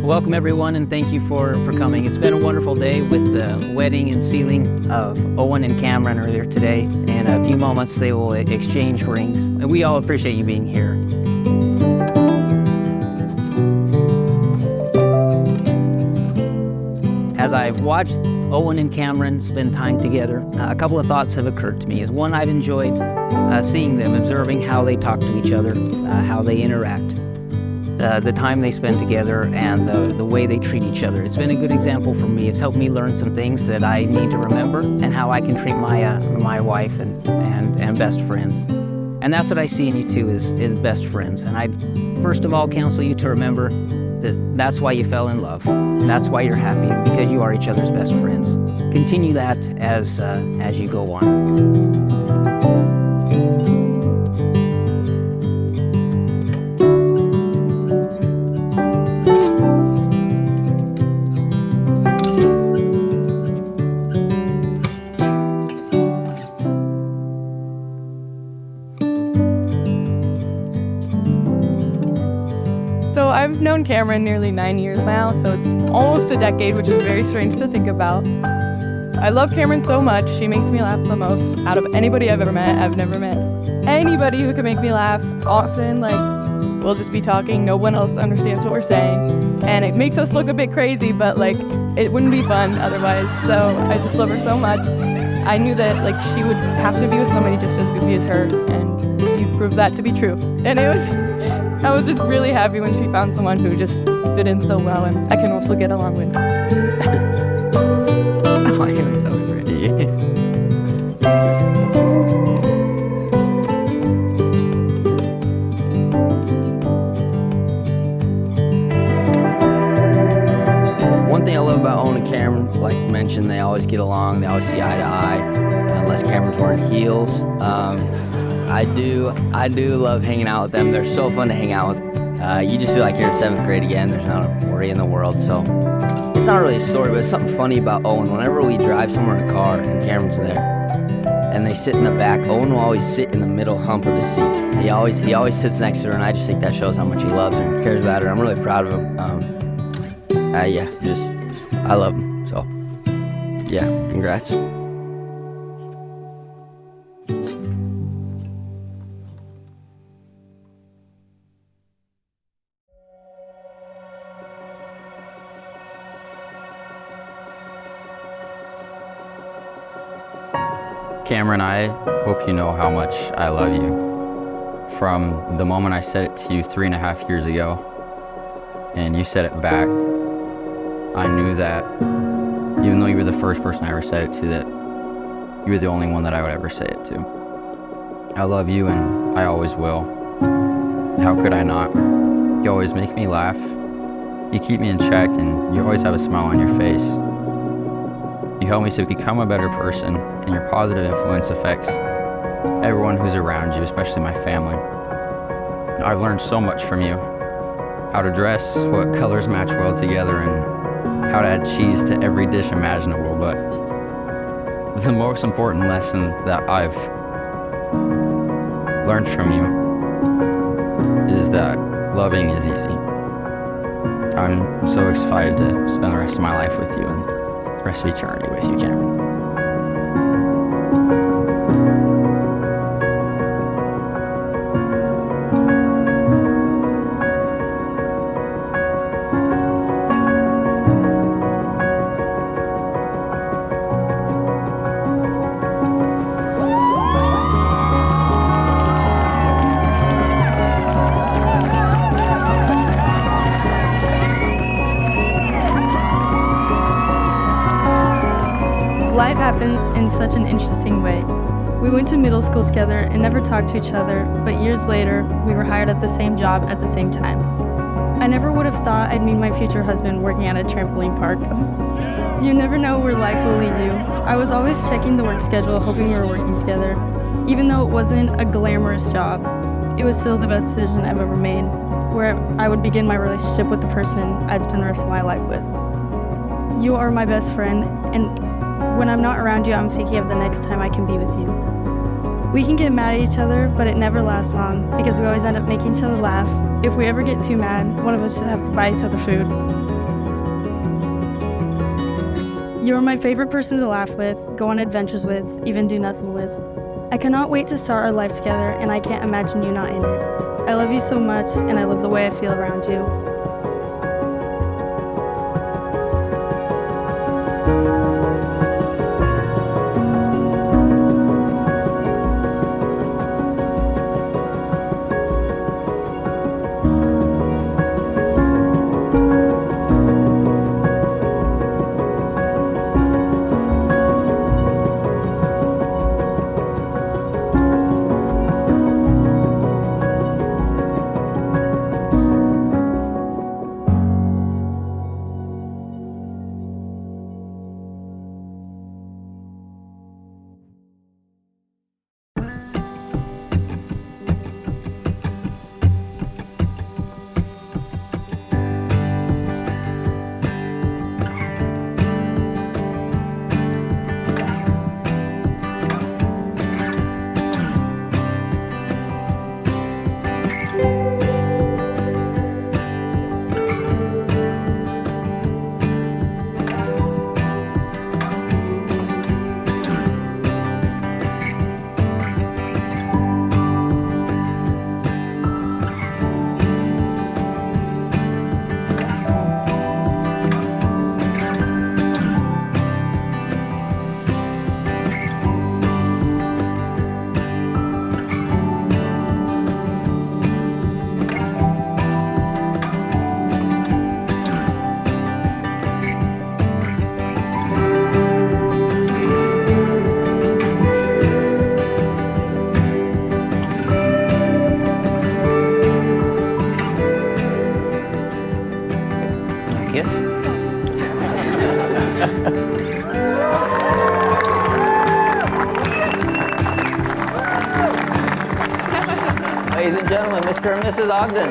Welcome everyone, and thank you for coming. It's been a wonderful day with the wedding and sealing of Owen and Cameron earlier today. In a few moments they will exchange rings, and we all appreciate you being here. As I've watched Owen and Cameron spend time together, a couple of thoughts have occurred to me. One, I've enjoyed seeing them, observing how they talk to each other, how they interact. The time they spend together and the way they treat each other. It's been a good example for me. It's helped me learn some things that I need to remember and how I can treat my wife and best friends. And that's what I see in you two is best friends. And I first of all counsel you to remember that's why you fell in love. And that's why you're happy, because you are each other's best friends. Continue that as you go on. So I've known Cameron nearly 9 years now, so it's almost a decade, which is very strange to think about. I love Cameron so much. She makes me laugh the most out of anybody I've ever met. I've never met anybody who can make me laugh. Often, we'll just be talking, no one else understands what we're saying, and it makes us look a bit crazy, but it wouldn't be fun otherwise. So I just love her so much. I knew that she would have to be with somebody just as goofy as her, and you proved that to be true. And I was just really happy when she found someone who just fit in so well and I can also get along with. Oh, I'm so pretty. One thing I love about Owen and Cameron, like you mentioned, they always get along, they always see eye to eye, unless Cameron's wearing heels. I do love hanging out with them. They're so fun to hang out with. You just feel like you're in 7th grade again. There's not a worry in the world. So it's not really a story, but it's something funny about Owen. Whenever we drive somewhere in a car and Cameron's there and they sit in the back, Owen will always sit in the middle hump of the seat. He always sits next to her, and I just think that shows how much he loves her and cares about her. I'm really proud of him. I love him. So yeah, congrats. Cameron, I hope you know how much I love you. From the moment I said it to you 3.5 years ago, and you said it back, I knew that even though you were the first person I ever said it to, that you were the only one that I would ever say it to. I love you, and I always will. How could I not? You always make me laugh. You keep me in check, and you always have a smile on your face. You help me to become a better person, and your positive influence affects everyone who's around you, especially my family. I've learned so much from you. How to dress, what colors match well together, and how to add cheese to every dish imaginable. But the most important lesson that I've learned from you is that loving is easy. I'm so excited to spend the rest of my life with you and the rest of eternity with you, Cameron. Life happens in such an interesting way. We went to middle school together and never talked to each other, but years later, we were hired at the same job at the same time. I never would have thought I'd meet my future husband working at a trampoline park. You never know where life will lead you. I was always checking the work schedule, hoping we were working together. Even though it wasn't a glamorous job, it was still the best decision I've ever made, where I would begin my relationship with the person I'd spend the rest of my life with. You are my best friend, and when I'm not around you, I'm thinking of the next time I can be with you. We can get mad at each other, but it never lasts long because we always end up making each other laugh. If we ever get too mad, one of us should have to buy each other food. You are my favorite person to laugh with, go on adventures with, even do nothing with. I cannot wait to start our life together, and I can't imagine you not in it. I love you so much, and I love the way I feel around you. Kiss? Ladies and gentlemen, Mr. and Mrs. Ogden.